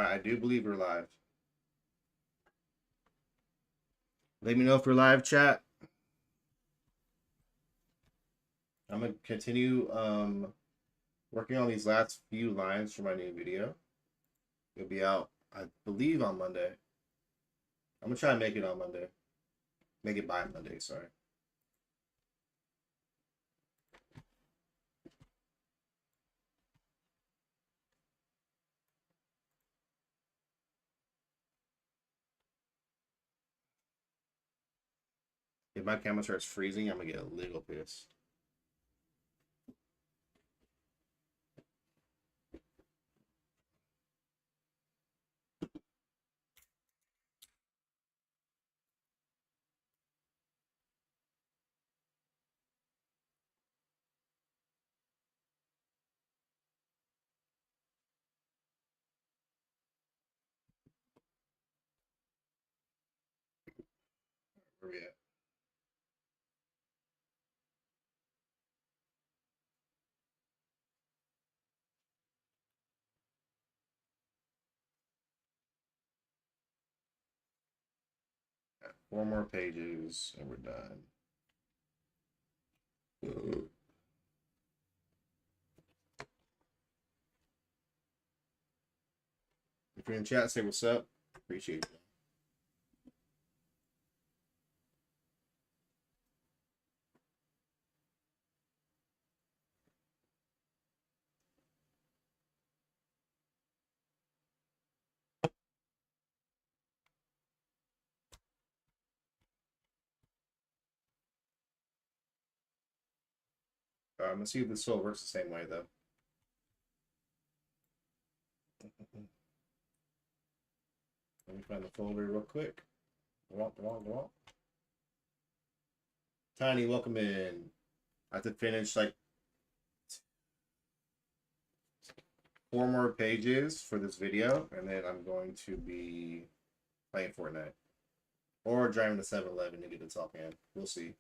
Alright, I do believe we're live. Let me know if we're live, chat. I'm gonna continue working on these last few lines for my new video. It'll be out, I believe, on Monday. I'm gonna try and make it on Monday. Make it by Monday, sorry. If my camera starts freezing, I'm gonna get a little pissed. Where we at? Four more pages and we're done. If you're in chat, say what's up. Appreciate it. I'm gonna see if this still works the same way though. Let me find the folder real quick. Go on. Tiny, welcome in. I have to finish like 4 more pages for this video, and then I'm going to be playing Fortnite. Or driving to 7-Eleven to get the top hand. We'll see.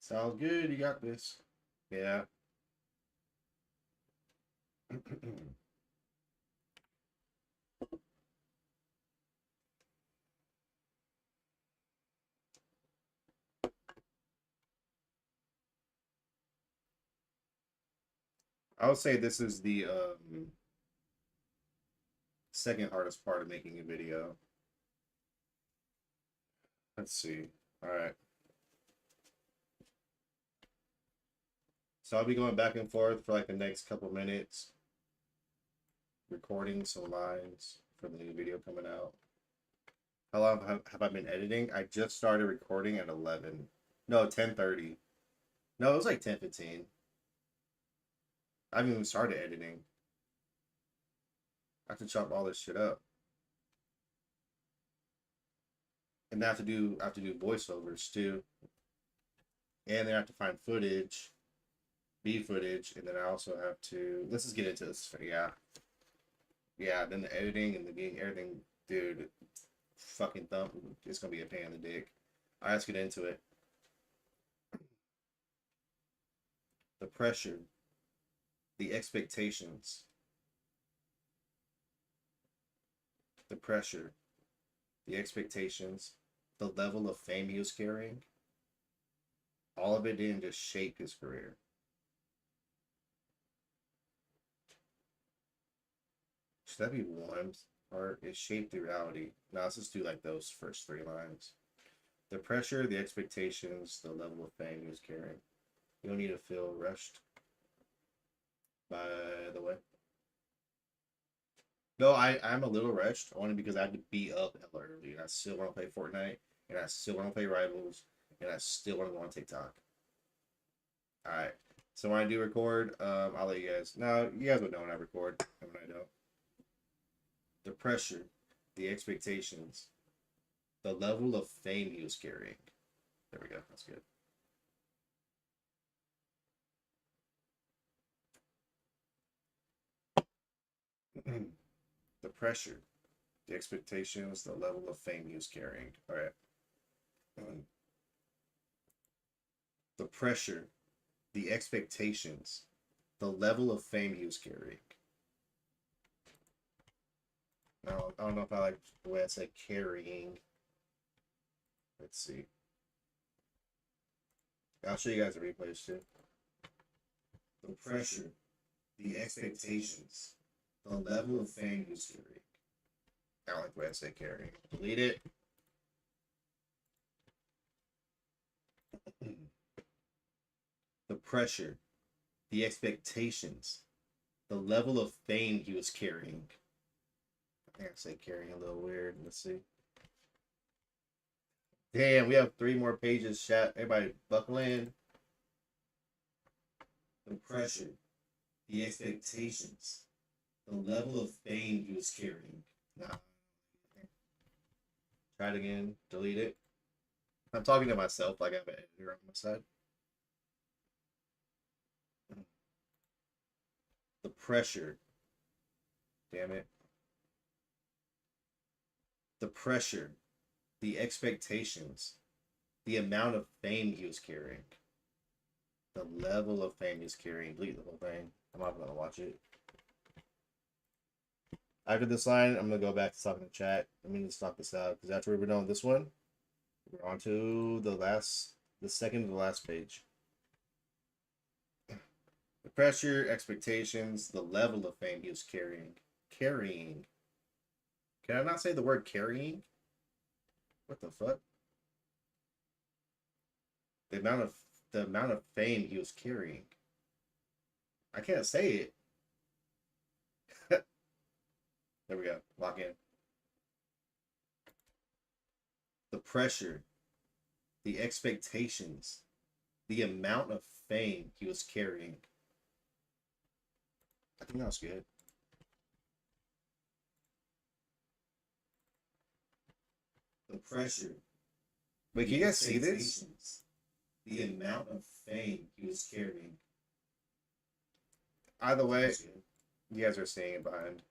Sounds good. You got this. Yeah. I would say this is the second hardest part of making a video. Let's see. All right. So I'll be going back and forth for like the next couple minutes, recording some lines for the new video coming out. How long have I been editing? I just started recording at 11. No, 10:30. No, it was like 10:15. I haven't even started editing. I have to chop all this shit up. And I have to do voiceovers too. And then I have to find footage, B footage, and then I also have to, let's just get into this. Yeah. Then the editing and the getting everything, dude, fucking thump. It's gonna be a pain in the dick. Alright, let's get into it. The pressure, the expectations, the pressure, the expectations, the level of fame he was carrying, all of it didn't just shape his career. Should that be one part? It shaped the reality. Now let's just do like those first 3 lines. The pressure, the expectations, the level of fame he was carrying. You don't need to feel rushed, by the way. No, I'm a little rushed, only because I had to be up hella early, and I still want to play Fortnite, and I still want to play Rivals, and I still want to go on TikTok. Alright, so when I do record, I'll let you guys. Now, you guys will know when I record, and when I don't. The pressure, the expectations, the level of fame he was carrying. There we go, that's good. The pressure, the expectations, the level of fame he was carrying. All right. pressure, the expectations, the level of fame he was carrying. I don't know if I like the way I said carrying. Let's see. I'll show you guys the replays too. The pressure, the expectations, the level of fame he was carrying. I don't like the way I said carrying. Delete it. The pressure, the expectations, the level of fame he was carrying. I think I said carrying a little weird. Let's see. Damn, we have 3 more pages. Chat. Everybody buckle in. The pressure, the expectations, the level of fame he was carrying. Nah. Try it again. Delete it. I'm talking to myself like I have an editor on my side. The pressure. Damn it. The pressure, the expectations, the amount of fame he was carrying, the level of fame he was carrying. Delete the whole thing. I'm not gonna watch it. After this line, I'm gonna go back to talking to chat. Let me just knock this out because after we're done with this one, we're on to the second to the last page. The pressure, expectations, the level of fame he was carrying. Carrying. Can I not say the word carrying? What the fuck? The amount of fame he was carrying. I can't say it. There we go. Lock in. The pressure, the expectations, the amount of fame he was carrying. I think that was good. The pressure. Wait, can you guys see this? The amount of fame he was carrying. Either way, you guys are seeing it behind.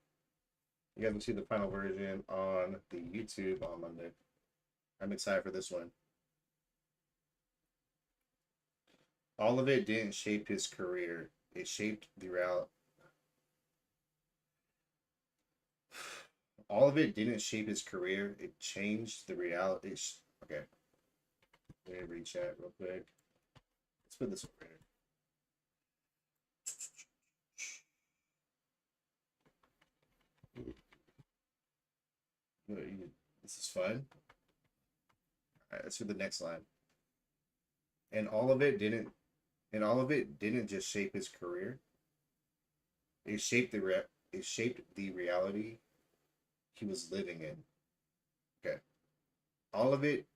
You guys will see the final version on the YouTube on Monday. I'm excited for this one. All of it didn't shape his career. It shaped the reality. All of it didn't shape his career. It changed the reality. Okay. Let me read chat real quick. Let's put this over here. This is fun. Alright, let's do the next line. And all of it didn't just shape his career. It shaped the reality he was living in. Okay. All of it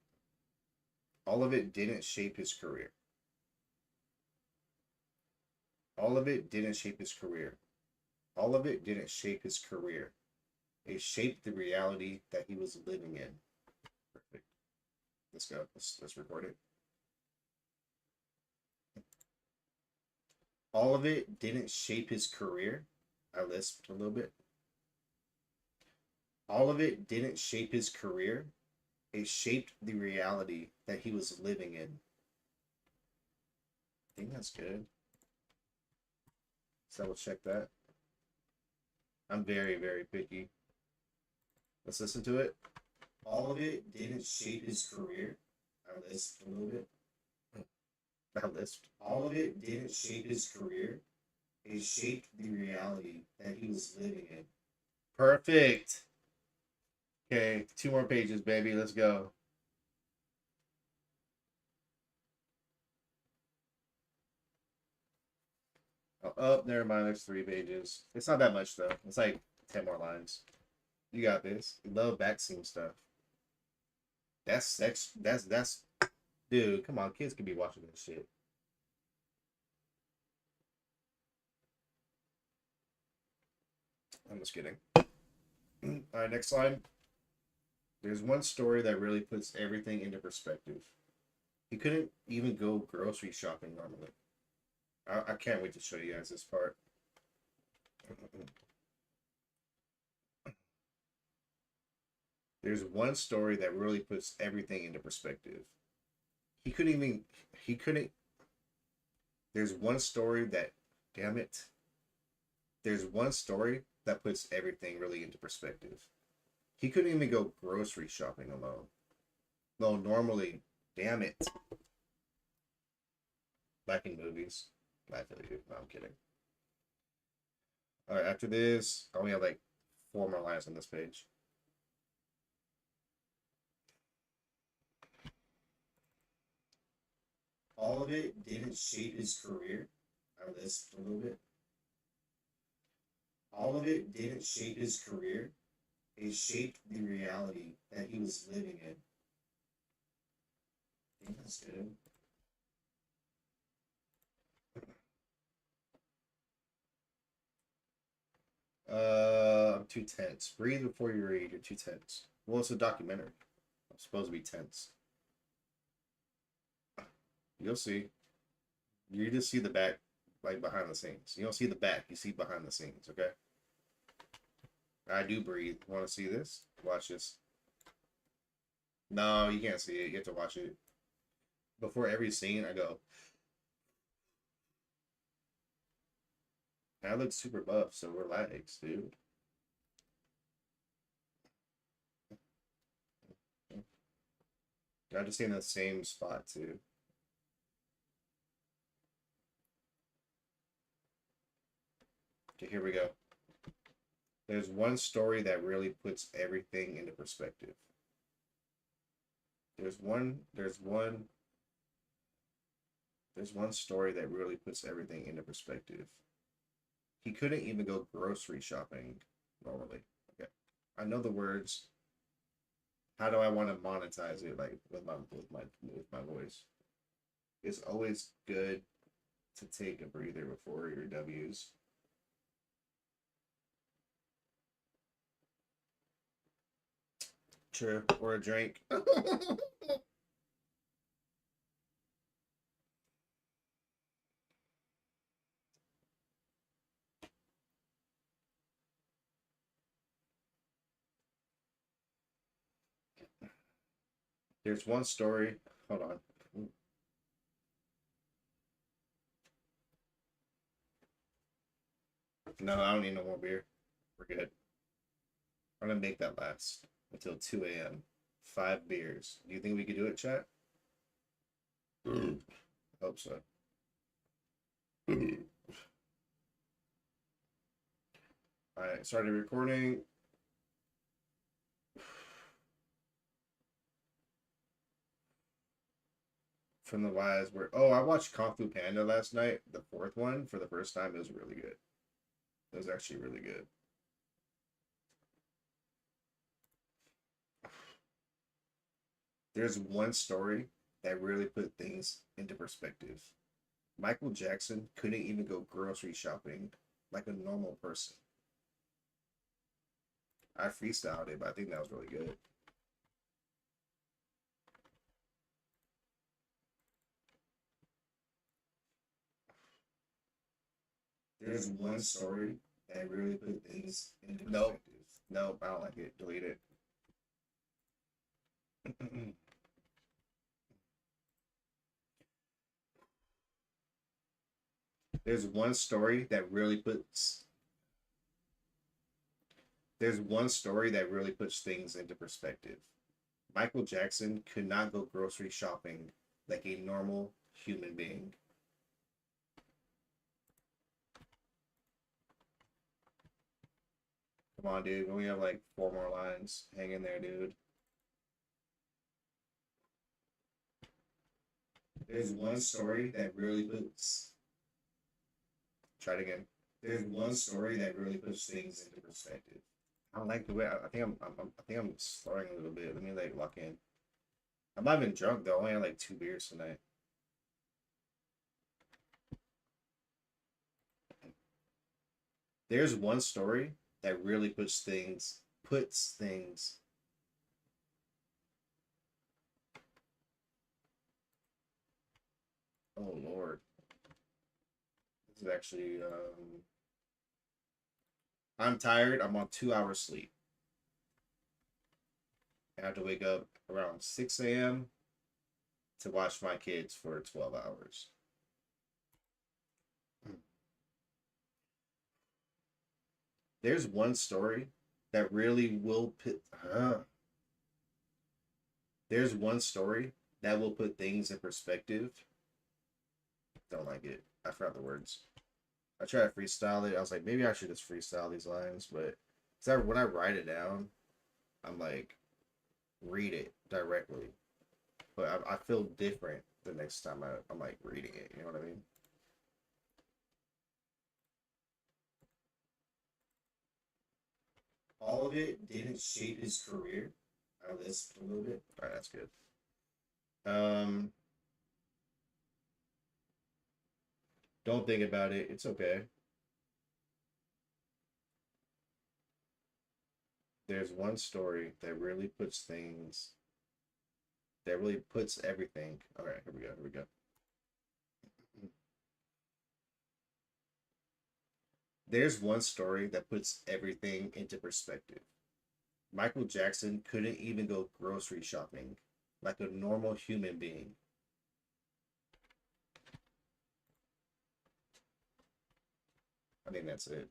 didn't shape his career. All of it didn't shape his career. All of it didn't shape his career. It shaped the reality that he was living in. Perfect. Let's go. Let's record it. All of it didn't shape his career. I lisped a little bit. All of it didn't shape his career. It shaped the reality that he was living in. I think that's good. So we'll check that. I'm very, very picky. Let's listen to it. All of it didn't shape his career. I lisped a little bit. I lisped. All of it didn't shape his career. It shaped the reality that he was living in. Perfect. Okay, 2 more pages, baby. Let's go. Oh, never mind. There's 3 pages. It's not that much though. It's like 10 more lines. You got this. You love backseam stuff. That's dude. Come on, kids could be watching this shit. I'm just kidding. All right, next slide. There's one story that really puts everything into perspective. He couldn't even go grocery shopping normally. I can't wait to show you guys this part. There's one story that really puts everything into perspective. He couldn't There's one story that, damn it, there's one story that puts everything really into perspective. He couldn't even go grocery shopping alone. Though normally, damn it, back in movies. I feel you. No, I'm kidding. All right, after this, I only have like 4 more lines on this page. All of it didn't shape his career. I lisped a little bit. All of it didn't shape his career. It shaped the reality that he was living in. I think that's good. I'm too tense. Breathe before you read. You're too tense. Well, it's a documentary. I'm supposed to be tense. You'll see. You just see the back, like behind the scenes. You don't see the back. You see behind the scenes. Okay. I do breathe. Want to see this? Watch this. No, you can't see it. You have to watch it. Before every scene, I go. I look super buff, so relax, dude. I just stay in the same spot too. Okay, here we go. There's one story that really puts everything into perspective. There's one story that really puts everything into perspective. He couldn't even go grocery shopping normally. Okay. I know the words. How do I want to monetize it like with my voice? It's always good to take a breather before your W's. True. Or a drink. There's one story. Hold on. No, I don't need no more beer. We're good. I'm gonna make that last until 2 a.m. 5 beers. Do you think we could do it, chat? Hope so. Alright, started recording. From the wise word. Oh, I watched Kung Fu Panda last night, the fourth one, for the first time. It was really good. It was actually really good. There's one story that really put things into perspective. Michael Jackson couldn't even go grocery shopping like a normal person. I freestyled it, but I think that was really good. There's one story that really put things into perspective. Nope, I don't like it. Delete it. There's one story that really puts there's one story that really puts things into perspective. Michael Jackson could not go grocery shopping like a normal human being. Come on, dude. We only have like 4 more lines. Hang in there, dude. There's one story that really puts. Try it again. There's one story that really puts things into perspective. I don't like the way. I think I think I'm slurring a little bit. Let me like lock in. I'm not even drunk though. I only had like 2 beers tonight. There's one story that really puts things. Oh Lord, this is actually. I'm tired. I'm on 2 hours sleep. I have to wake up around 6 a.m. to watch my kids for 12 hours. There's one story that really will put. There's one story that will put things in perspective. Don't like it. I forgot the words. I tried to freestyle it. I was like, maybe I should just freestyle these lines, but when I write it down, I'm like, read it directly. But I feel different the next time I'm like reading it. You know what I mean? All of it didn't shape his career. I lisped a little bit. All right, that's good. Um, don't think about it. It's okay. There's one story that really puts things. That really puts everything. All right, here we go. Here we go. There's one story that puts everything into perspective. Michael Jackson couldn't even go grocery shopping like a normal human being. I think that's it.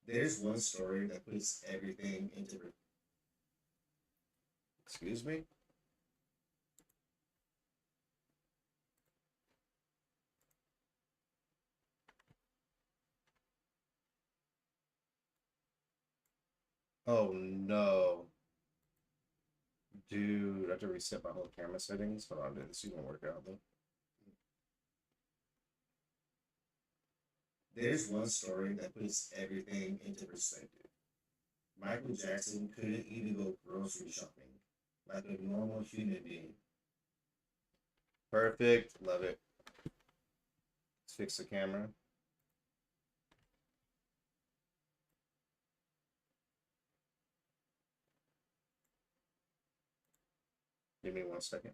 There's one story that puts everything into. Excuse me? Oh no. Dude, I have to reset my whole camera settings. Hold on, this is gonna work out though. There's one story that puts everything into perspective. Michael Jackson couldn't even go grocery shopping like a normal human being. Perfect. Love it. Let's fix the camera. Give me 1 second.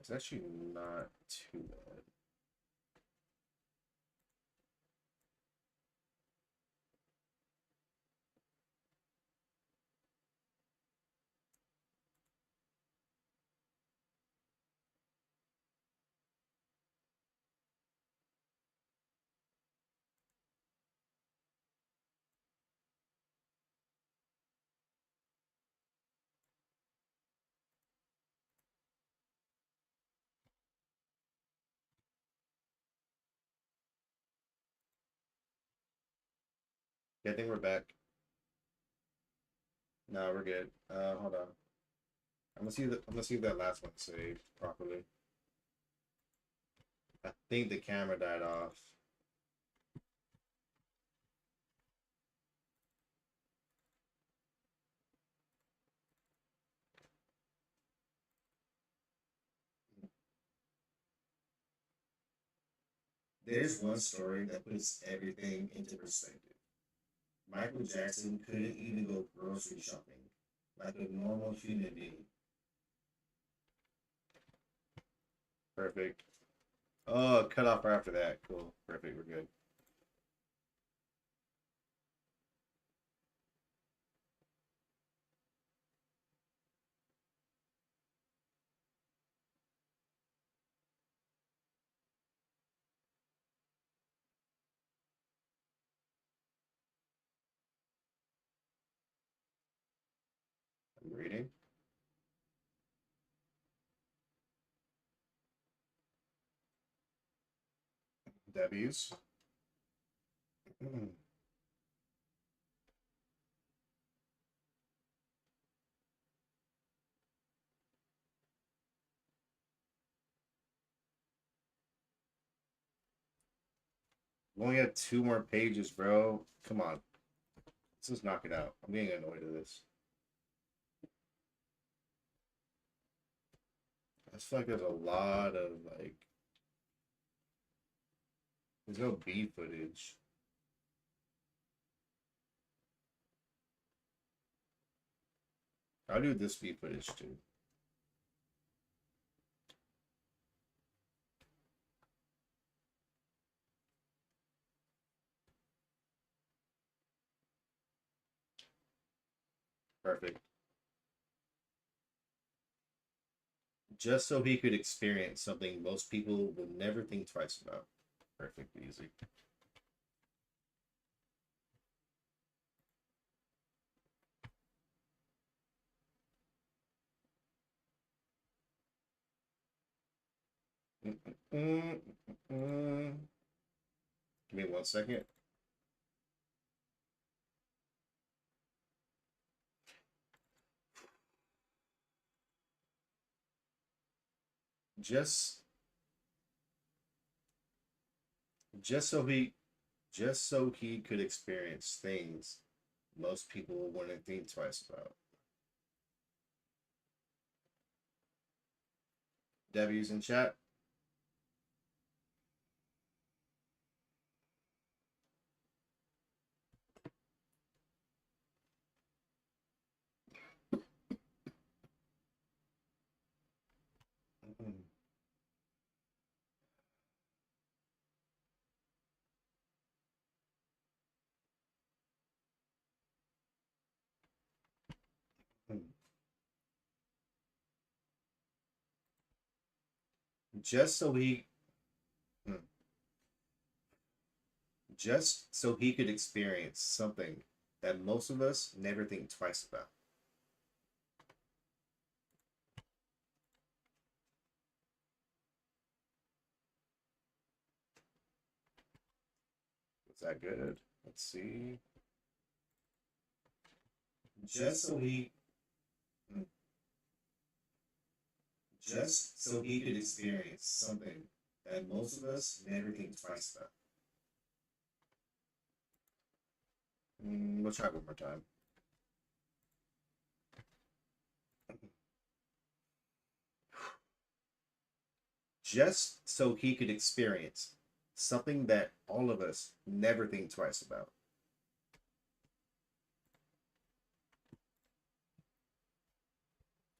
It's actually not too bad. Yeah, I think we're back. No, we're good. Hold on. I'm gonna see if that last one saved properly. I think the camera died off. There's one story that puts everything into perspective. Michael Jackson couldn't even go grocery shopping like a normal human being. Perfect. Oh, cut off right after that. Cool. Perfect. We're good. I'm reading. W's. We only have 2 more pages, bro. Come on. Let's just knock it out. I'm getting annoyed at this. I just feel like there's a lot of like there's no B footage. I'll do this B footage too. Perfect. Just so he could experience something most people would never think twice about. Perfect, easy. Mm, Give me 1 second. Just, just so he, just so he could experience things most people wouldn't think twice about. W's in chat. Just so he, just so he could experience something that most of us never think twice about. Was that good? Let's see. Just so he, just so he could experience something that most of us never think twice about. We'll try one more time. Just so he could experience something that all of us never think twice about.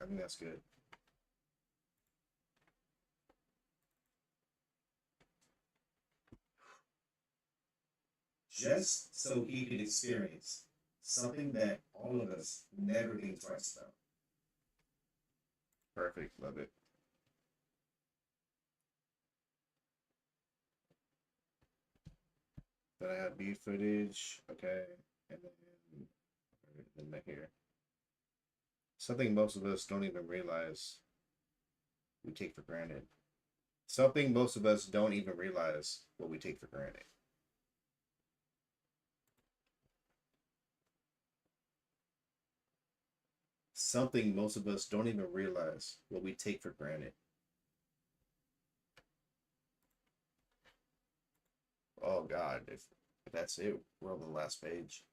I think that's good. Just so he could experience something that all of us never think twice about. Perfect. Love it. Then I have beat footage. Okay. And then here. Something most of us don't even realize we take for granted. Something most of us don't even realize what we take for granted. Something most of us don't even realize what we take for granted. Oh God, if that's it, we're on the last page.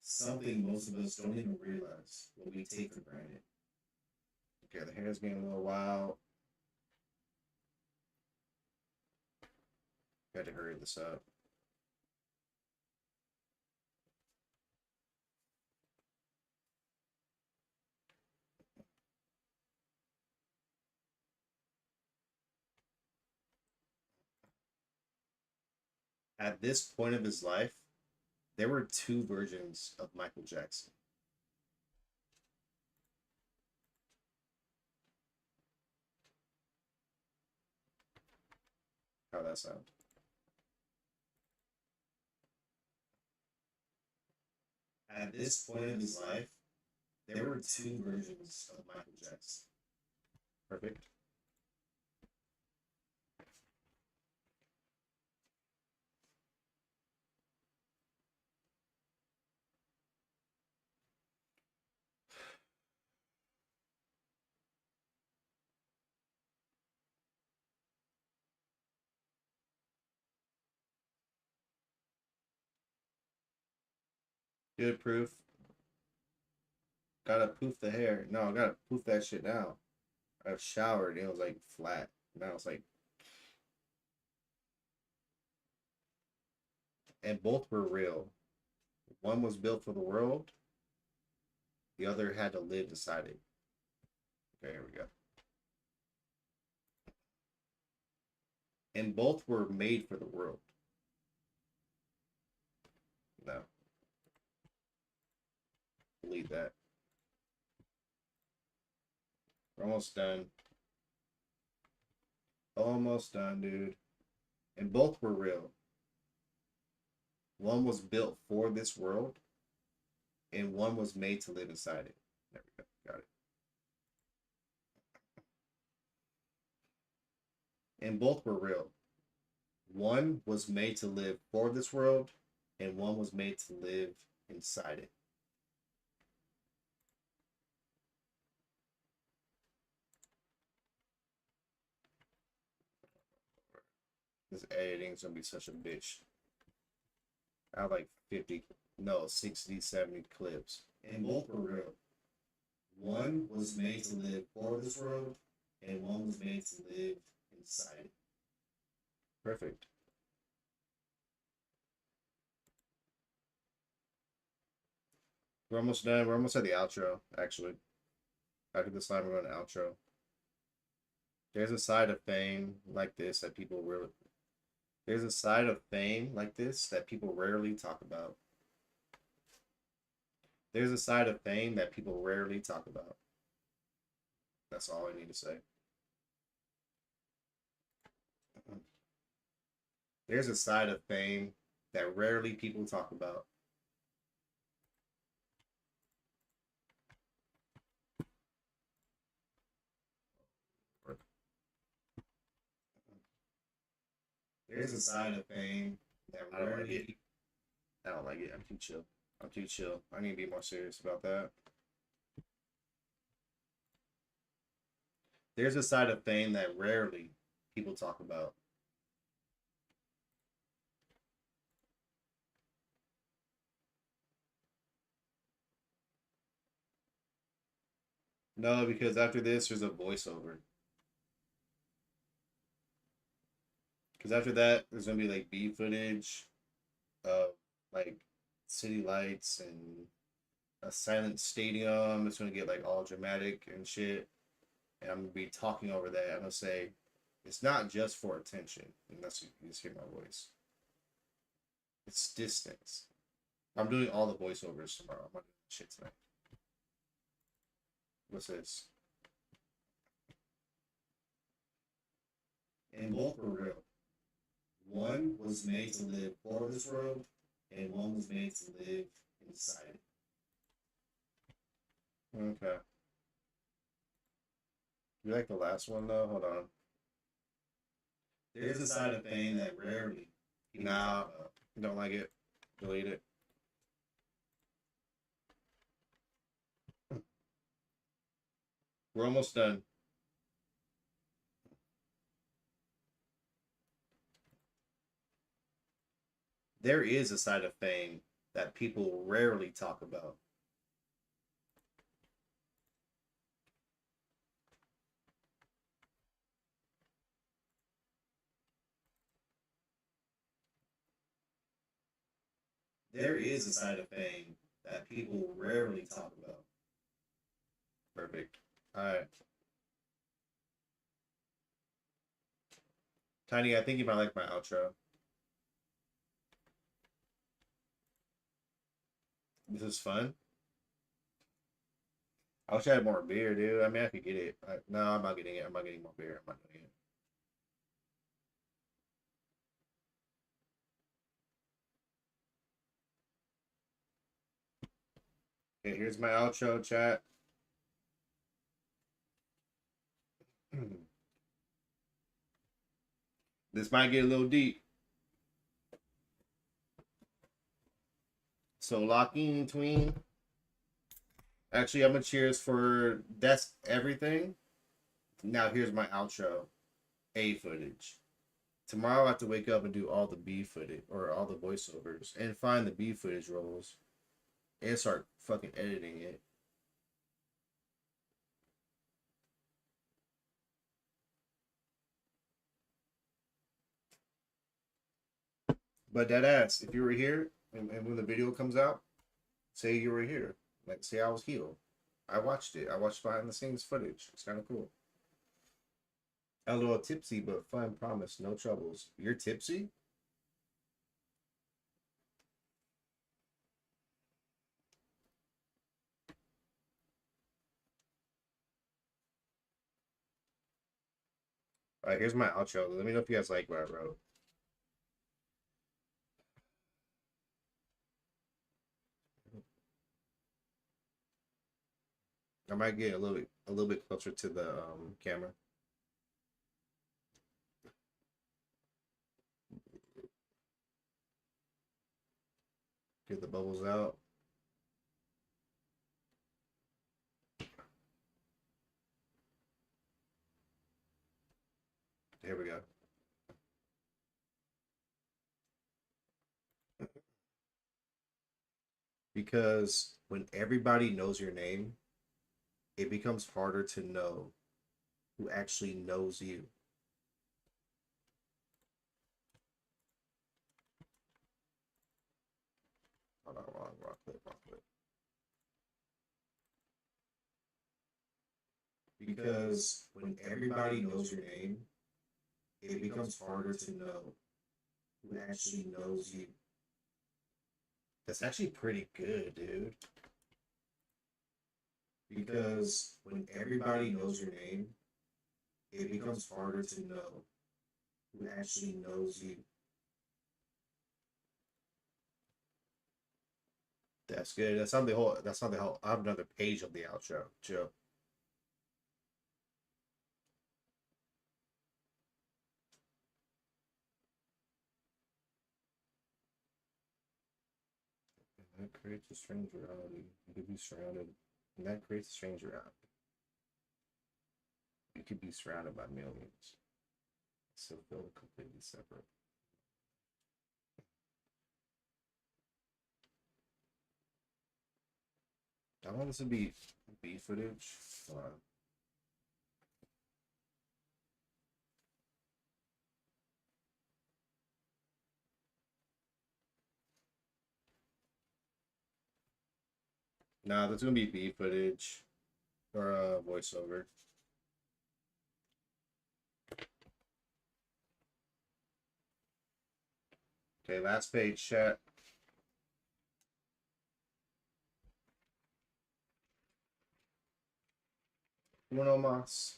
Something most of us don't even realize what we take for granted. Okay, the hair's getting a little wild. Got to hurry this up. At this point of his life, there were two versions of Michael Jackson. How that sound? At this point of his life, there were two versions of Michael Jackson. Perfect. Good proof. Gotta poof the hair. No, I gotta poof that shit now. I showered and it was like flat. Now it's like, and both were real. One was built for the world, the other had to live inside it. Okay, here we go. And both were made for the world. No. Delete that. We're almost done. Almost done, dude. And both were real. One was built for this world, and one was made to live inside it. There we go. Got it. And both were real. One was made to live for this world, and one was made to live inside it. This editing is gonna be such a bitch. I have like 50, no, 60, 70 clips. And both were real. One was made to live for this world, and one was made to live inside it. Perfect. We're almost done. We're almost at the outro, actually. After this line, we're going to outro. There's a side of fame like this that people really. There's a side of fame like this that people rarely talk about. There's a side of fame that people rarely talk about. That's all I need to say. There's a side of fame that rarely people talk about. There's a side of fame that rarely. I don't like it. I don't like it. I'm too chill. I'm too chill. I need to be more serious about that. There's a side of fame that rarely people talk about. No, because after this, there's a voiceover. Because after that, there's gonna be like B footage of like city lights and a silent stadium. It's gonna get like all dramatic and shit. And I'm gonna be talking over that. I'm gonna say, it's not just for attention, unless you just hear my voice. It's distance. I'm doing all the voiceovers tomorrow. I'm gonna do shit tonight. What's this? And both were real. One was made to live for this world, and one was made to live inside it. Okay. You like the last one though? Hold on. There's a side of fame that rarely. Nah, don't like it. Delete it. We're almost done. There is a side of fame that people rarely talk about. There is a side of fame that people rarely talk about. Perfect. All right. Tiny, I think you might like my outro. This is fun. I wish I had more beer, dude. I mean, I could get it. No, I'm not getting it. I'm not getting more beer. I'm not getting it. Okay, here's my outro, chat. This might get a little deep. So locking between. Actually, I'm gonna cheers for that's everything. Now here's my outro. A footage. Tomorrow I have to wake up and do all the B footage or all the voiceovers and find the B footage rolls and start fucking editing it. But that ass, if you were here and when the video comes out, say you were here. Like say I was here. I watched it. I watched behind the scenes footage. It's kind of cool. A little tipsy, but fun. Promise, no troubles. You're tipsy? All right, here's my outro. Let me know if you guys like what I wrote. I might get a little bit closer to the camera. Get the bubbles out. Here we go. Because when everybody knows your name, it becomes harder to know who actually knows you. Hold on, wrong clip, wrong clip. Because when everybody knows your name, it becomes harder to know who actually knows you. That's actually pretty good, dude. Because when everybody knows your name, it becomes harder to know who actually knows you. That's good. That's not the whole. That's not the whole. I have another page of the outro. Chill. That creates a strange reality. You could be surrounded. And that creates a strange reality. You could be surrounded by millions. So feel completely separate. I want this to be B footage. Nah, that's gonna be B footage or voiceover. Okay, last page, chat. Uno más.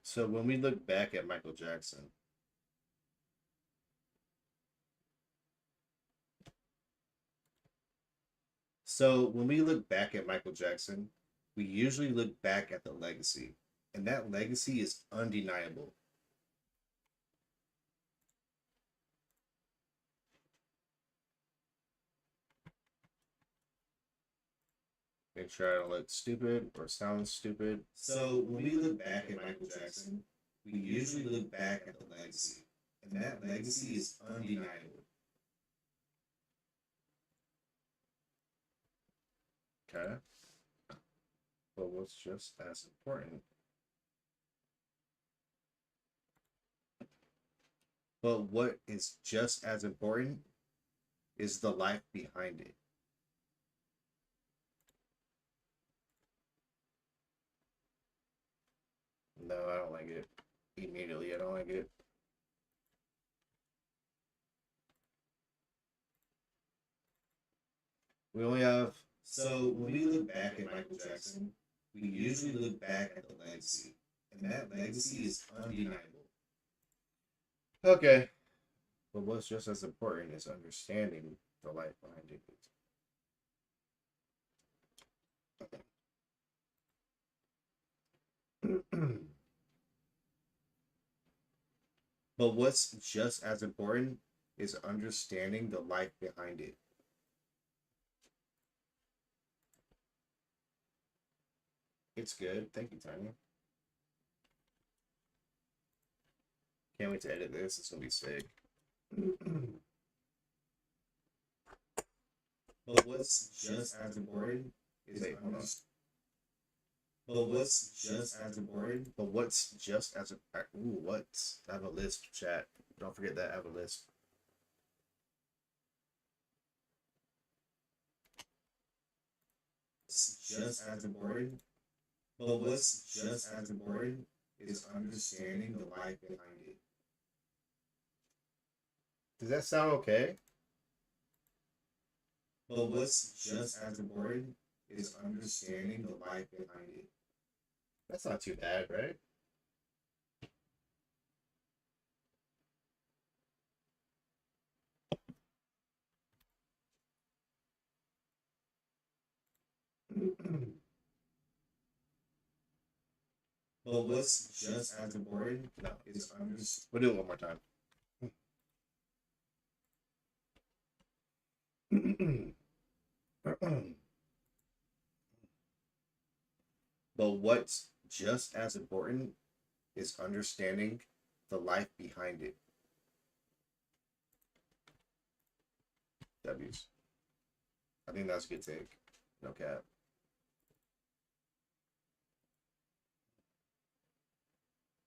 So when we look back at Michael Jackson, we usually look back at the legacy, and that legacy is undeniable. Make sure I don't look stupid or sound stupid. So when we look back at Michael Jackson, we usually look back at the legacy, and that legacy is undeniable. Okay. But what's just as important? But what is just as important is the life behind it. No, I don't like it. Immediately, I don't like it. We only have. So when we look back at Michael Jackson, we usually look back at the legacy, and that legacy is undeniable. Okay. But what's just as important is understanding the life behind it. But what's just as important is understanding the life behind it. It's good. Thank you, Tanya. Can't wait to edit this. It's gonna be sick. But what's just as important is a hold on. But what's just as important? But what's just as ooh, what? I have a list, chat. Don't forget that I have a list. It's just as important. But what's just as important is understanding the life behind it. Does that sound okay? But what's just as important is understanding the life behind it. That's not too bad, right? But what's just as important no, is understanding. We'll do it one more time. But what's just as important is understanding the life behind it. W's. I think that's a good take. No cap.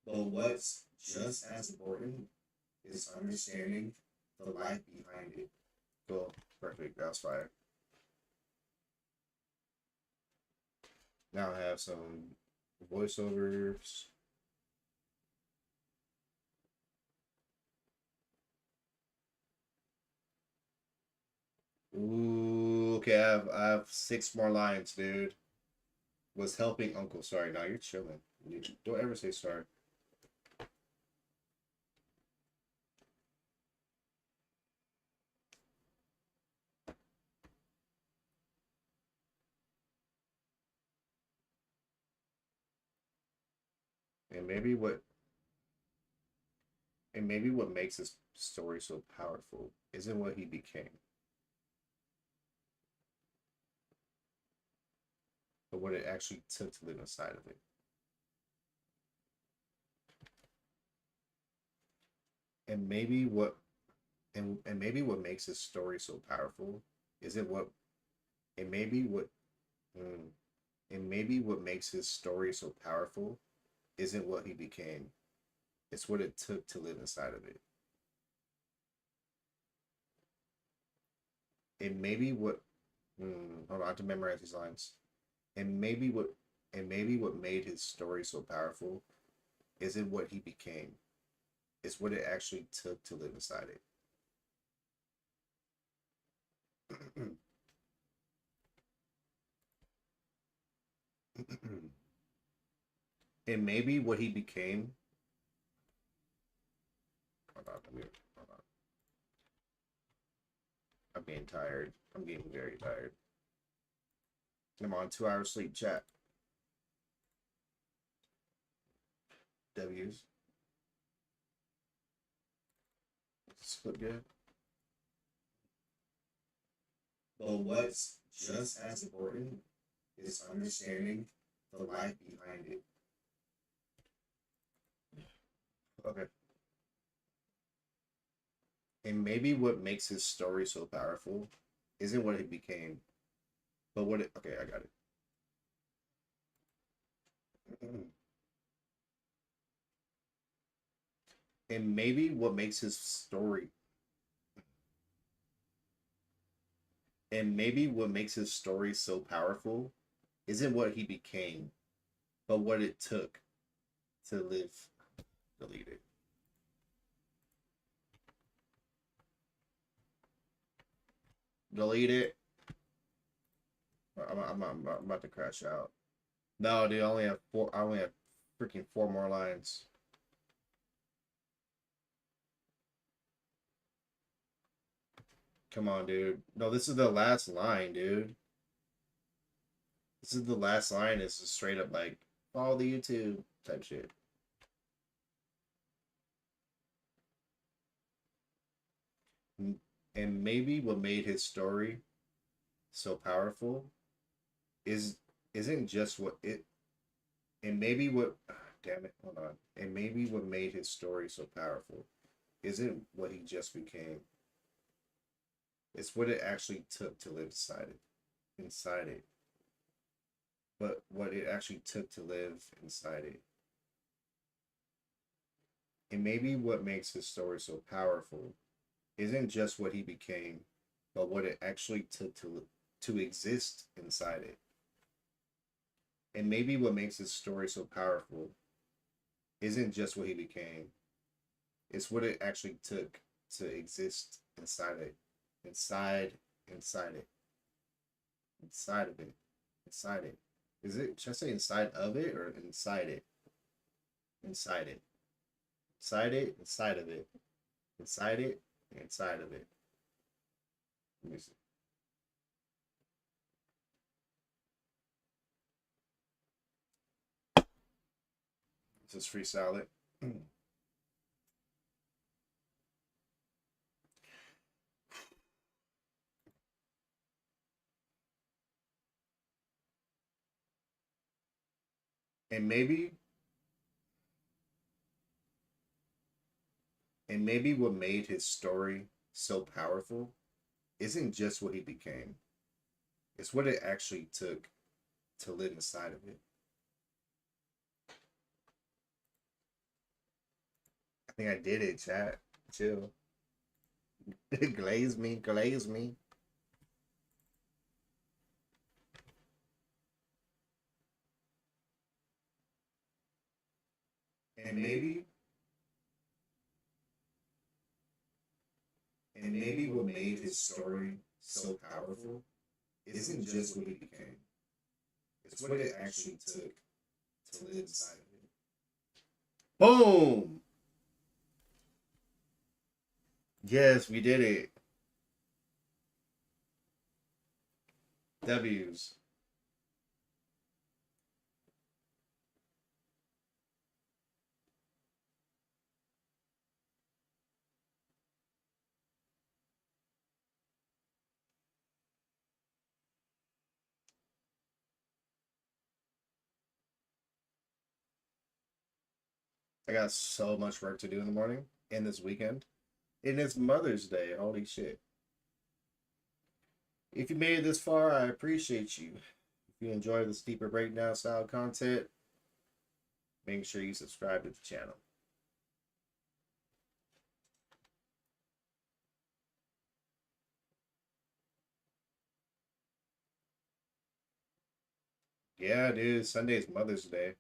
But what's just as important is understanding the life behind it. Cool. Perfect. That's fire. Now I have some voiceovers. Ooh, okay, I have 6 more lines, dude. Was helping Uncle. Sorry, now you're chilling. Don't ever say sorry. And maybe what makes this story so powerful isn't what he became, but what it actually took to live inside of it. And maybe what and maybe what makes this story so powerful isn't what and maybe what mm, and maybe what makes his story so powerful isn't what he became. It's what it took to live inside of it. And maybe what hold on, I have to memorize these lines. And maybe what and maybe what made his story so powerful isn't what he became. It's what it actually took to live inside it. And maybe what he became. Hold on, hold on. I'm getting tired. I'm getting very tired. I'm on 2 hours sleep. Chat. W's. Split good. But what's just as important is understanding the life behind it. Okay. And maybe what makes his story so powerful isn't what it became, but what it. Okay, I got it. And maybe what makes his story. And maybe what makes his story so powerful isn't what he became, but what it took to live. Delete it. Delete it. I'm about to crash out. No, dude, I only have 4. I only have freaking 4 more lines. Come on, dude. No, this is the last line, dude. This is the last line. It's just straight up like follow the YouTube type shit. And maybe what made his story so powerful is isn't just what it and maybe what damn it, hold on. And maybe what made his story so powerful isn't what he just became. It's what it actually took to live inside it. But what it actually took to live inside it. And maybe what makes his story so powerful isn't just what he became, but what it actually took to exist inside it. And maybe what makes his story so powerful isn't just what he became. It's what it actually took to exist inside it. Inside, inside it. Inside of it. Inside it. Is it, should I say inside of it or inside it? Inside it. Inside it, inside of it. Inside it, inside of it. Let me see. Just freestyle it. And maybe what made his story so powerful isn't just what he became. It's what it actually took to live inside of it. I think I did it, chat. Chill. Glaze me, glaze me. And maybe what made his story so powerful isn't just what he became. It's what it actually took to live inside of it. Boom! Yes, we did it. W's. I got so much work to do in the morning and this weekend. And it's Mother's Day. Holy shit. If you made it this far, I appreciate you. If you enjoy this deeper breakdown style content, make sure you subscribe to the channel. Yeah, dude. Sunday's Mother's Day.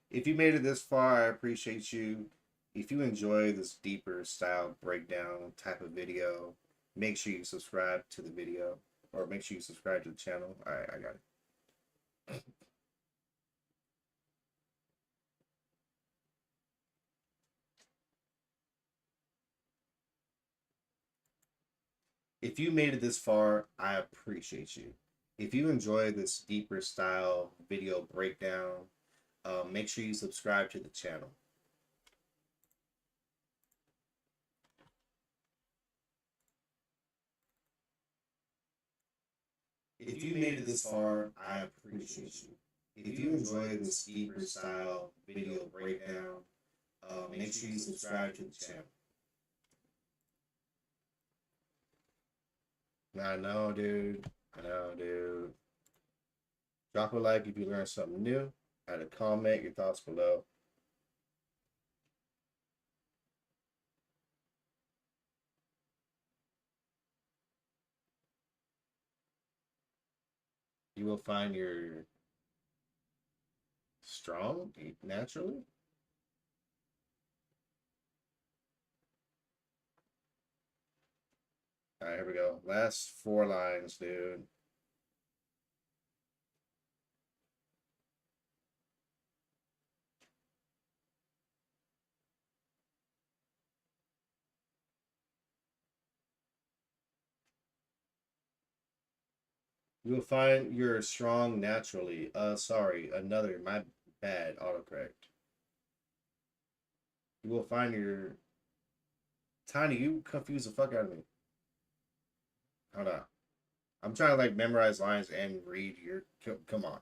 If you made it this far, I appreciate you. If you enjoy this deeper style breakdown type of video, make sure you subscribe to the video or make sure you subscribe to the channel. All right, I got it. If you made it this far, I appreciate you. If you enjoy this deeper style video breakdown, make sure you subscribe to the channel. If you made it this far, I appreciate you. If you enjoy this deeper style video breakdown, make sure you subscribe to the channel. I know, dude. I know, dude. Drop a like if you learned something new. Add a comment, your thoughts below. You will find your strong naturally. All right, here we go. Last 4 lines, dude. You will find you're strong naturally. Sorry, another, my bad, autocorrect. You will find your Tiny, you confuse the fuck out of me. Hold on. I'm trying to like memorize lines and read your. Come on.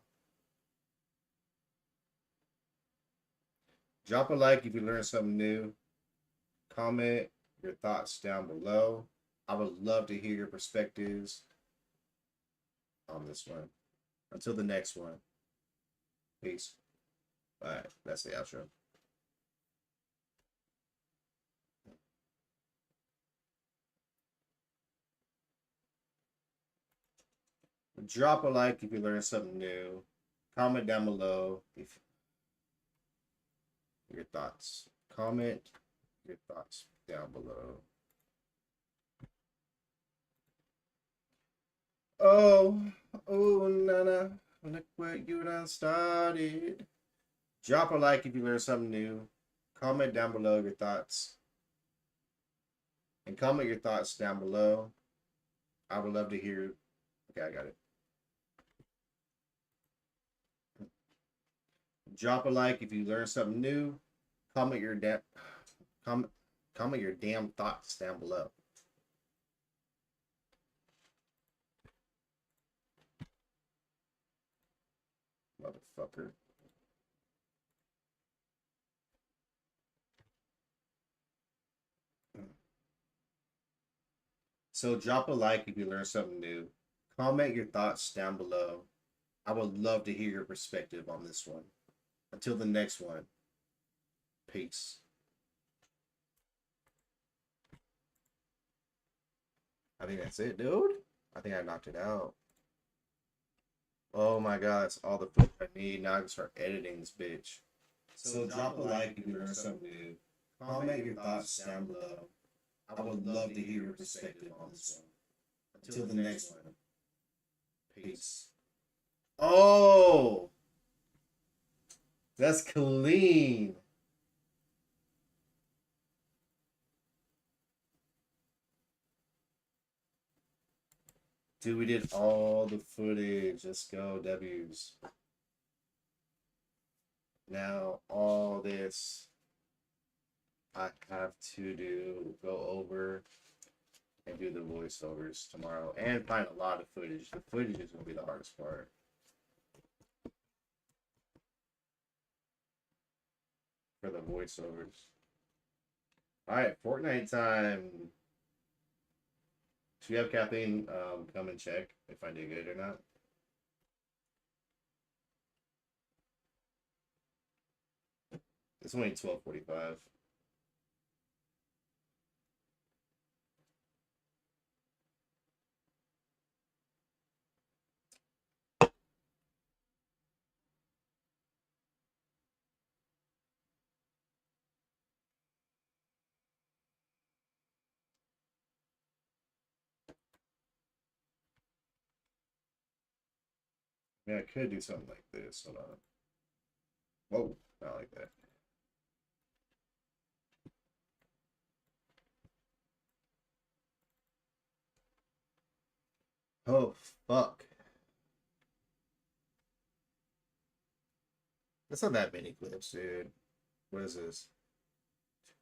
Drop a like if you learned something new. Comment your thoughts down below. I would love to hear your perspectives on this one. Until the next one. Peace. All right, that's the outro. Drop a like if you learned something new. Comment down below if your thoughts. Comment your thoughts down below. Oh, oh, Nana, look what you done started. Drop a like if you learned something new. Comment down below your thoughts. And comment your thoughts down below. I would love to hear. Okay, I got it. Drop a like if you learned something new. Comment your comment comment your damn thoughts down below. Motherfucker. So drop a like if you learned something new. Comment your thoughts down below. I would love to hear your perspective on this one. Until the next one, peace. I think that's it, dude. I think I knocked it out. Oh my god, that's all the footage I need. Now I can start editing this bitch. So drop a like if you learned something new. Comment your thoughts down below. I would love to hear your perspective on this one. Until the next one, peace. Oh, that's clean. Dude, we did all the footage. Let's go, W's. Now, all this I have to go over and do the voiceovers tomorrow and find a lot of footage. The footage is going to be the hardest part. For the voiceovers. Alright, Fortnite time. Should we have Kathleen come and check if I did good or not? It's only 12:45. I mean, I could do something like this. Hold on. Whoa, not like that. Oh, fuck. That's not that many clips, dude. What is this?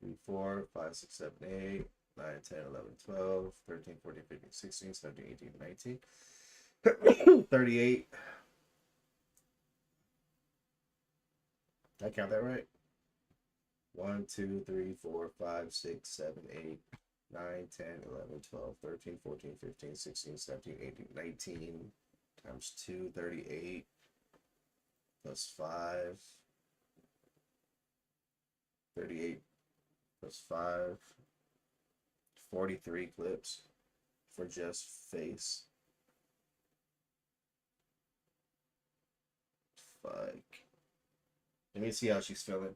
2, 4, 5, 6, 7, 8, 9, 10, 11, 12, 13, 14, 15, 16, 17, 18, 19, 38. Did I count that right? 1, 2, 3, 4, 5, 6, 7, 8, 9, 10, 11, 12, 13, 14, 15, 16, 17, 18, 19 times 2, 38 plus 5, 38 plus 5, 43 clips for just face. Fuck. Let me see how she's feeling.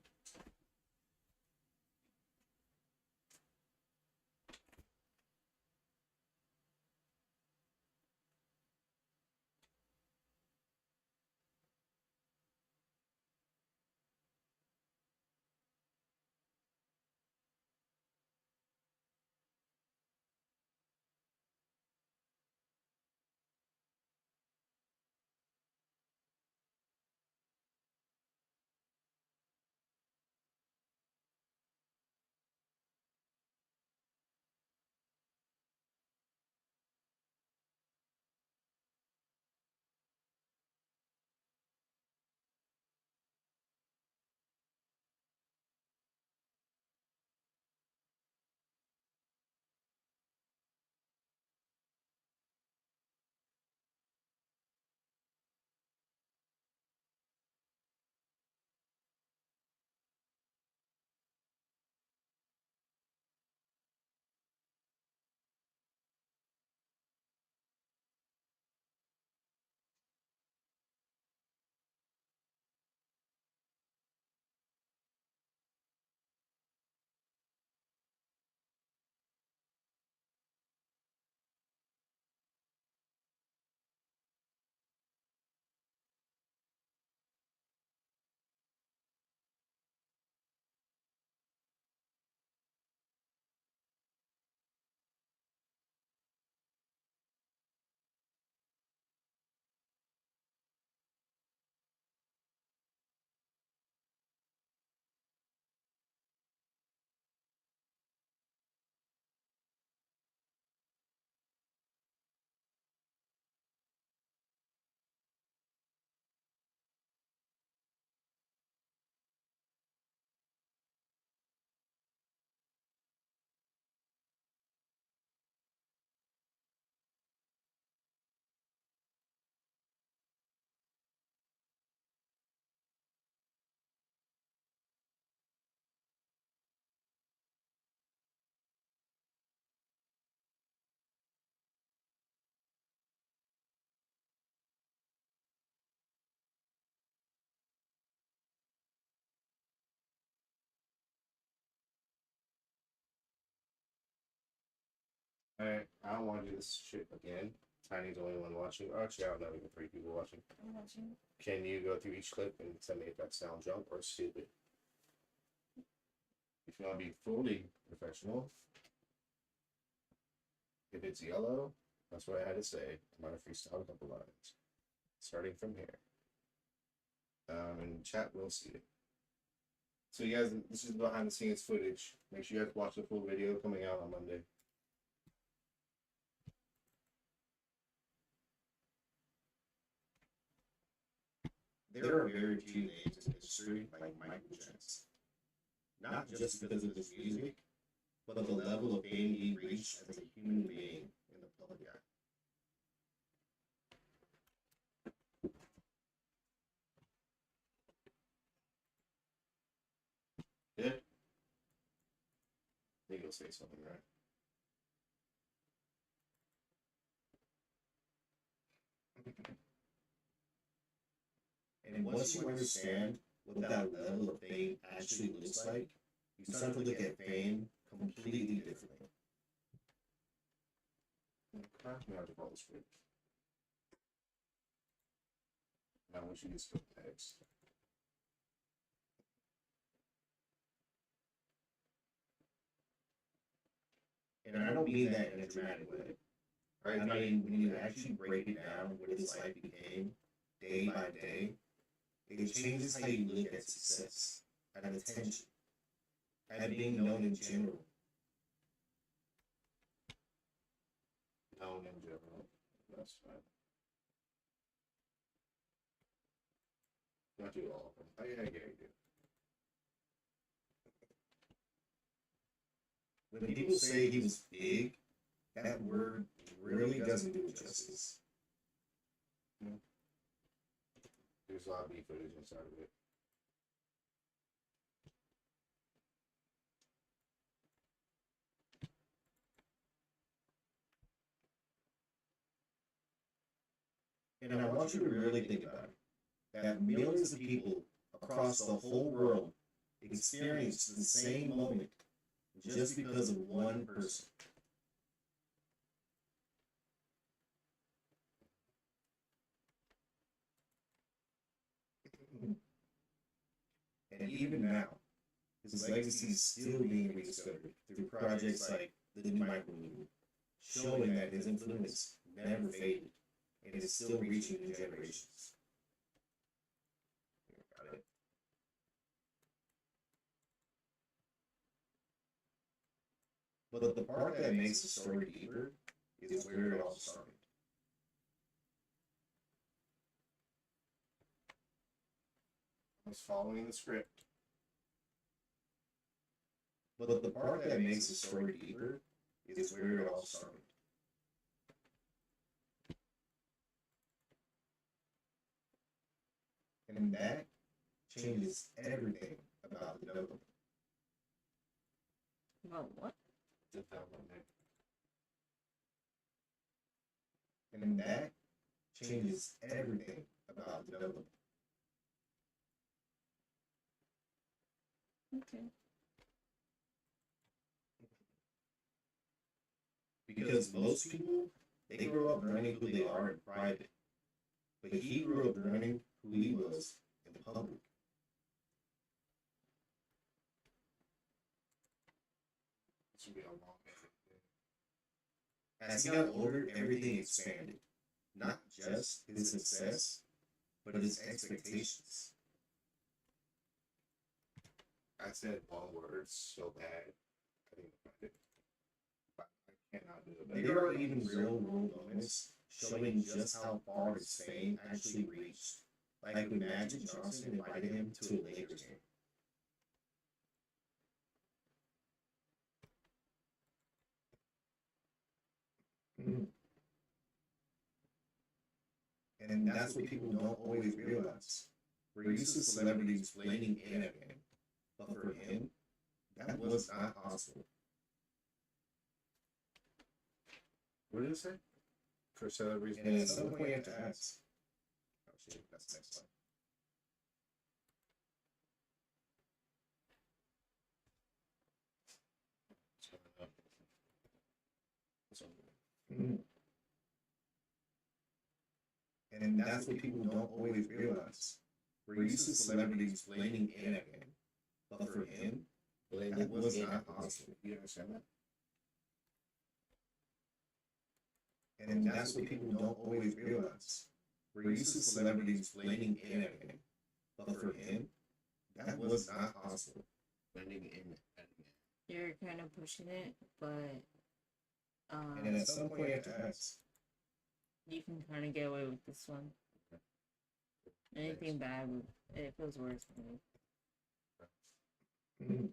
Alright, I don't want to do this shit again. Tiny's the only one watching. Oh, actually, I don't know, even 3 people watching. I'm watching. Can you go through each clip and tell me if that sound junk or stupid? If you want to be fully professional, if it's yellow, that's what I had to say. I'm going to freestyle a couple lines. Starting from here. And chat will see it. So you guys, this is behind the scenes footage. Make sure you guys watch the full video coming out on Monday. There are very few names in history like Michael Jackson. Not just because of his music, but the level of fame he reached as a human being in the public eye. Good? I think you'll say something, right? And once you understand what that level of fame actually looks like, you start to look at fame completely differently. Now I want you to skip text. And I don't mean that in a dramatic way. Right? I mean, when you actually break it down, what his life became day by day, it changes how you look at success, at attention, at being known in general. Known in general. That's fine. Not do all of them. I get you. When people say he was big, that word really doesn't do it justice. There's a lot of beef footage inside of it. And I want you to really think about it. That millions of people across the whole world experienced the same moment just because of one person. And even now, his legacy is still being rediscovered through projects like the new Michael movie, showing that his influence never faded and is still reaching new generations. Got it. But the part that makes the story deeper is where it all started. I was following the script. But the part that makes the story deeper is where it all started. And that changes everything about the development. About what? Development. And that changes everything about the development. Okay. Because most people, they grow up learning who they are in private. But he grew up learning who he was in public. This will be a long edit. As he got older, everything expanded. Not just his success, but his expectations. I said one word so bad, I didn't find it. But I cannot do it. But there are even real world moments showing just how far his fame actually reached. Like when Magic Johnson invited him to a Lakers game. And that's what people don't always realize. We're used to celebrities blaming in at him, but for him, that was not possible. What did it say? For celebrities, and at some point you have to ask. Oh shit, that's the next slide. And that's what people don't always realize. We're used to celebrities blaming in again. But for him, that was not possible. You understand that? And that's what people don't always realize. We're used to celebrities blaming in again. But for him, that was not possible. Blending in again. You're kind of pushing it, but And at some point, you have to ask. you can kind of get away with this one. Anything bad, it feels worse than me.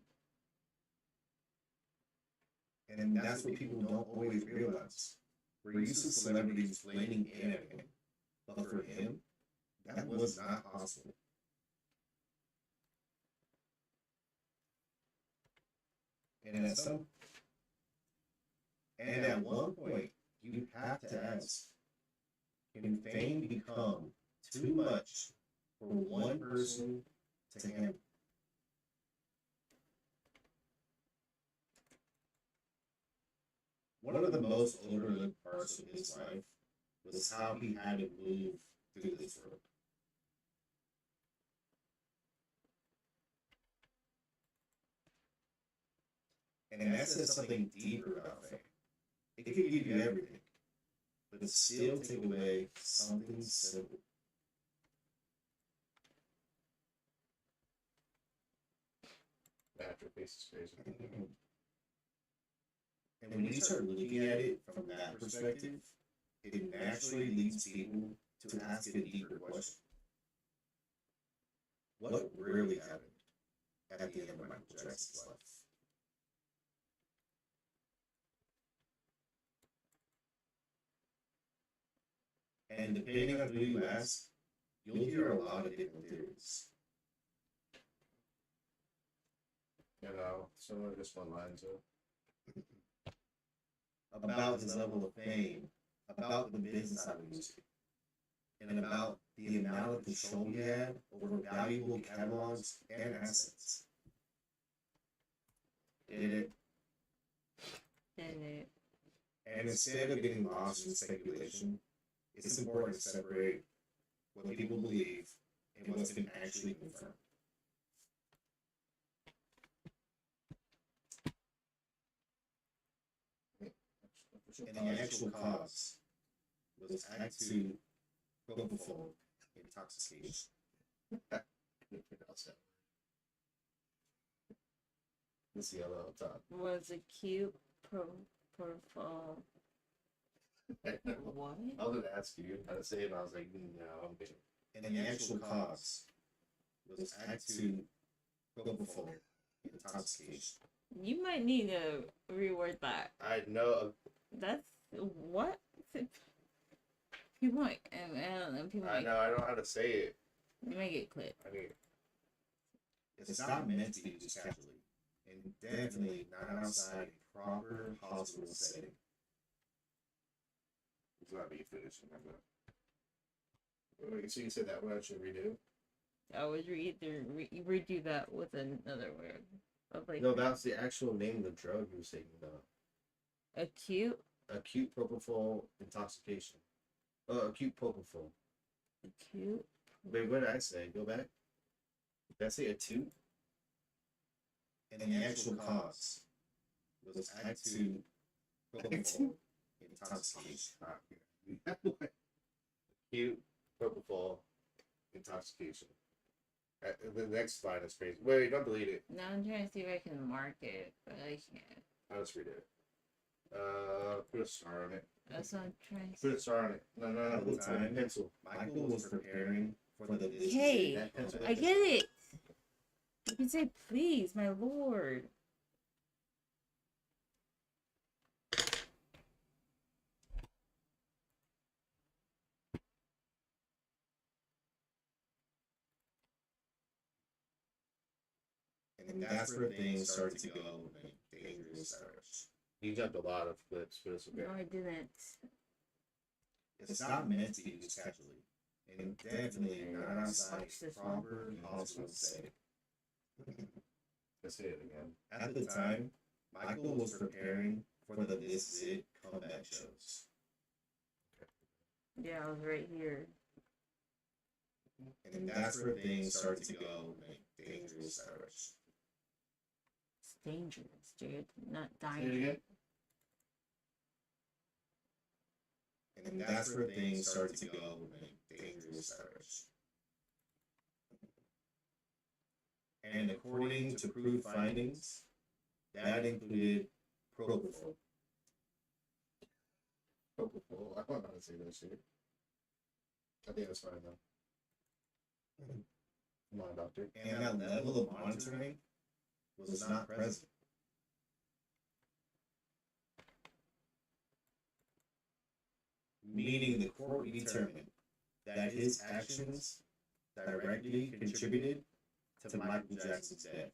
And that's what people don't always realize. We're used to celebrities blaming in again. But for him, that was not possible. And at one point, you have to ask, can fame become too much for one person to handle? One of the most overlooked parts of his life was how he had to move through this world. And that says something deeper about fame. It could give you everything, but it still take away something simple. Masterpiece is crazy. And when you start looking at it from that perspective, it naturally leads people to ask a deeper question. What really happened at the end of Michael Jackson's life? And depending on who you ask, you'll hear a lot of different theories. You know, some of this one lines up. About his level of fame, about the business side of music, and about the amount of control he had over valuable catalogs and assets. Did it? Did it? And instead of getting lost in speculation, it's important to separate what people believe and what's been actually confirmed. And the actual cause was Act 2 propofol intoxication. This yellow up top. Was a cute profile. What? I was gonna ask you how to say it, and I was like, no, I'm good. And the actual cause was Act 2 propofol intoxication. You might need to reword that. I know. That's what? People might, I don't know. People I might, know. I don't know how to say it. you might get clipped. I mean, It's not meant to be used casually, and definitely not outside a proper hospital setting. it's not me finishing. Wait, so you said that one I should redo? I would redo that with another word. Of like No, that's the actual name of the drug you were saying about. acute. Acute propofol intoxication. Acute propofol. Acute. Wait, what did I say? Go back. Did I say acute? And the actual cause was Act 2 propofol intoxication. Acute propofol intoxication. The next line is crazy. Wait, don't delete it. Now I'm trying to see if I can mark it, but I can't. I'll just read it. Put a star on it. That's what I'm trying to Put a star on it. No, At the time, pencil. Michael was preparing for the business. Hey, That pencil. I get it. You can say please, my lord. And that's where things started to go in a dangerous direction. You jumped a lot of clips, but it's okay. No, I didn't. It's not meant to be used casually, and definitely not outside Watch a this proper hospital setting. Let's say it again. At the time, Michael was preparing for the This Is It comeback shows. Yeah, I was right here. And that's where things started to go in a dangerous direction. It's dangerous, dude. Not Say it dying. again. And that's where things started to go in a dangerous direction. And according to proved findings, that included propofol. Propofol. I don't know how to say that shit. I think that's fine though. Come on, doctor. And that level of monitoring was not present. Meaning the court determined that his actions directly contributed to Michael Jackson's death.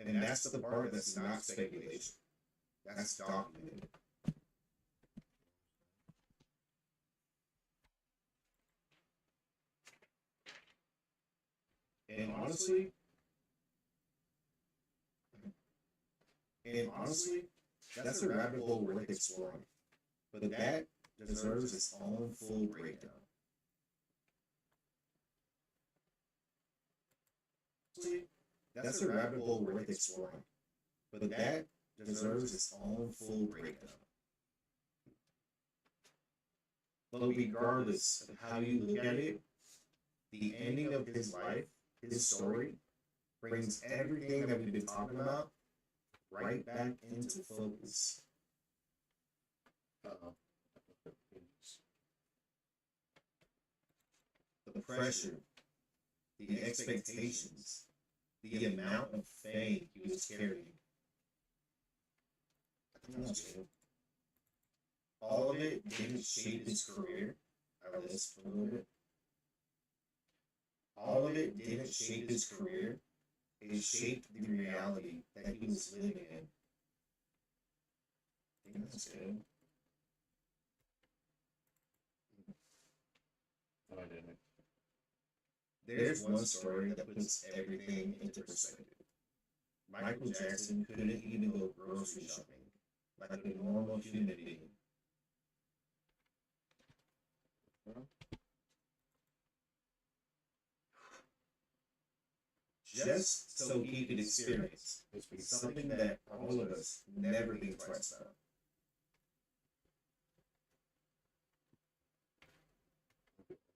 And that's the part that's not speculation. That's documented. And honestly, that's a rabbit hole worth exploring. But that deserves its own full breakdown. That's a rabbit hole worth exploring. But that deserves its own full breakdown. But regardless of how you look at it, the ending of his life, his story, brings everything that we've been talking about right back into focus. The pressure, the expectations, the amount of fame he was carrying. All of it didn't shape his career. I list for a little bit. All of it didn't shape his career. It shaped the reality that he was living in. I think that's good. No, I didn't. There's one story that puts everything into perspective. Michael Jackson couldn't even go grocery shopping like a normal human being. Just so he could experience something that all of us never think twice about.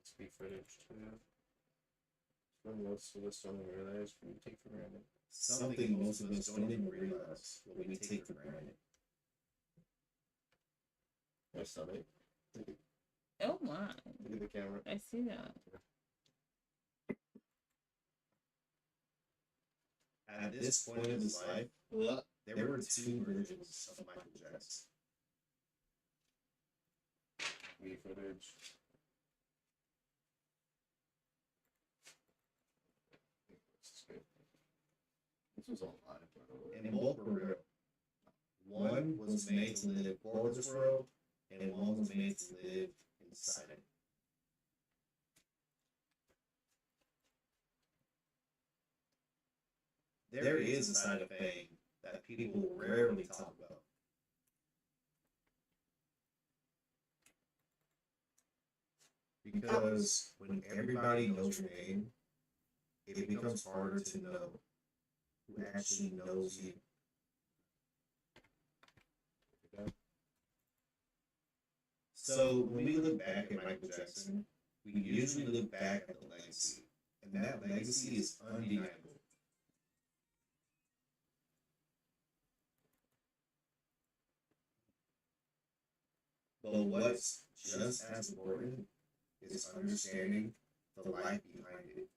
Speak footage too. From most of us don't even realize we take for granted. Something most of us don't even realize what we take for granted. My stomach. Oh my. Look at the camera. I see that. At this point of his life, there were two versions of Michael Jackson. Speak footage. This was all live, by the way. And both were real. One was made to live for this world, and one was made to live inside it. There is a side of fame that people rarely talk about. Because when everybody knows your name, it becomes harder to know who actually knows you. So when we look back at Michael Jackson, we usually look back at the legacy, and that legacy is undeniable. But what's just as important is understanding the life behind it.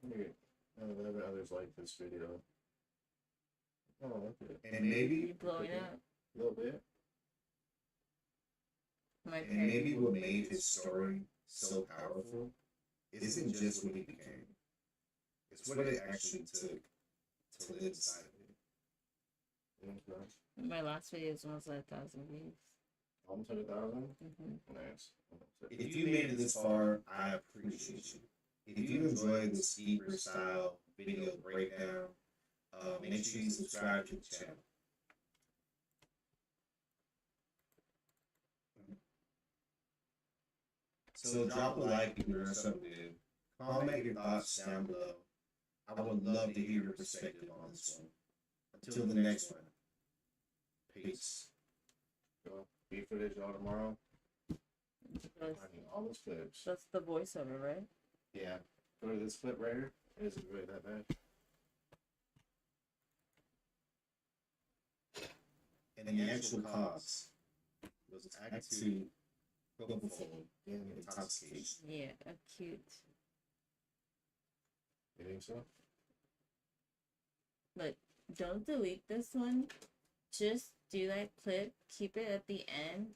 Okay. Whatever others like this video. Oh, look at it. And maybe You're blowing up. A little bit. My And maybe parents. what made his story so powerful isn't just what he became. It's what it actually took to live inside of it. My last video is almost 1,000 views. Almost 100,000. Mm-hmm. Nice. If you made it this far, I appreciate you. If you enjoy this deeper style video breakdown, make sure you subscribe to the channel. So drop a like if you learned something new. Comment your thoughts down below. I would love to hear your perspective on this one. Until the next one. Peace. Well, beat footage all tomorrow. That's, I need all those clips. that's the voiceover, right? Yeah. Go to this clip right here. It isn't really that bad. And the actual cause was Act 2 propofol and intoxication. Yeah, acute. You think so? Look, don't delete this one. Just do that clip. Keep it at the end.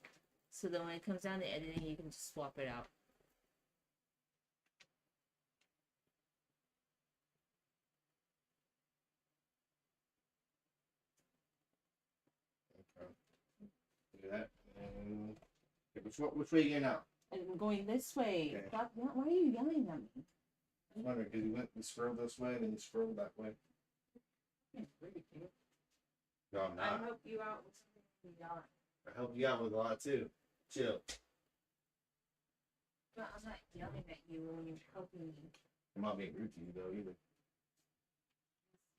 So that when it comes down to editing, you can just swap it out. Okay. Do that. And which way you getting out? I'm going this way. Okay. Stop, why are you yelling at me? I was wondering because you scrolled this way and then you scrolled that way. No, I'm I not. help you out with something you yell at. I helped you out with a lot too. Chill. But I'm not yelling at you when you're helping me. I'm not being rude to you though either.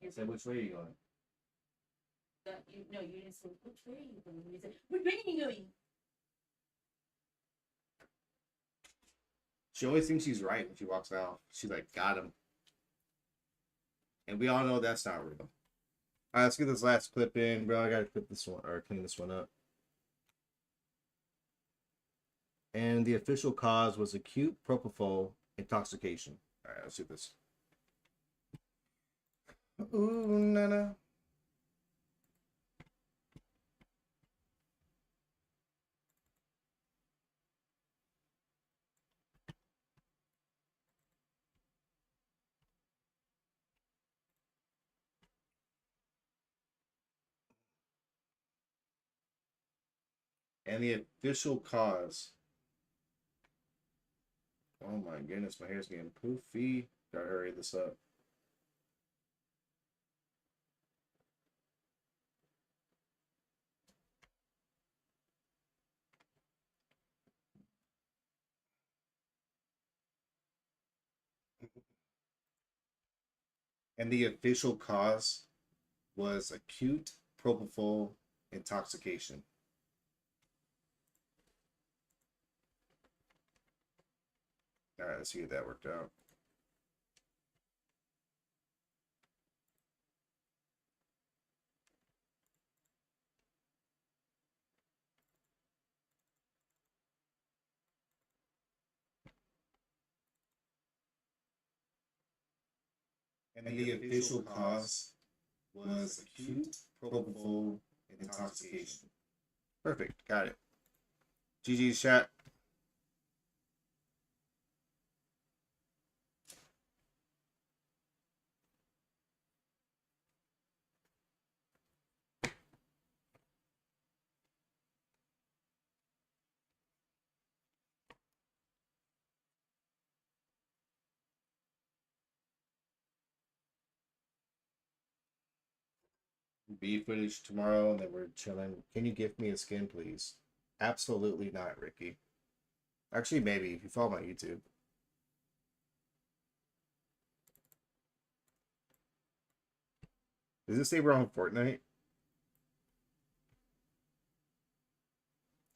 I You're said, which way are you going? no, you didn't say which way are you going. You said, which way are you going? She always thinks she's right when she walks out. She's like, got him. And we all know that's not real. Alright, let's get this last clip in, bro. I gotta clip this one or clean this one up. And the official cause was acute propofol intoxication. Alright, let's do this. Ooh, nana. And the official cause. Oh my goodness, my hair's getting poofy. Gotta hurry this up. And the official cause was acute propofol intoxication. All right, let's see if that worked out. And the official cause was acute propofol intoxication. Perfect, got it. GG's chat. Beef footage tomorrow, and then we're chilling. Can you gift me a skin, please? Absolutely not, Ricky. Actually, maybe if you follow my YouTube. Does this say we're on Fortnite?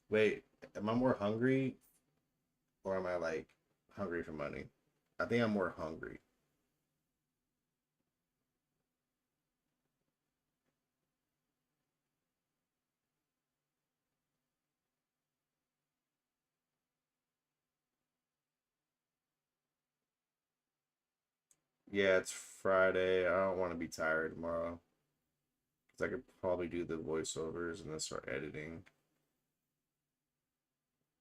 Wait, am I more hungry? Or am I like hungry for money? I think I'm more hungry. Yeah, it's Friday. I don't want to be tired tomorrow. Because I could probably do the voiceovers and then start editing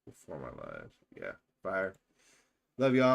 before my live. Yeah, fire. Love y'all.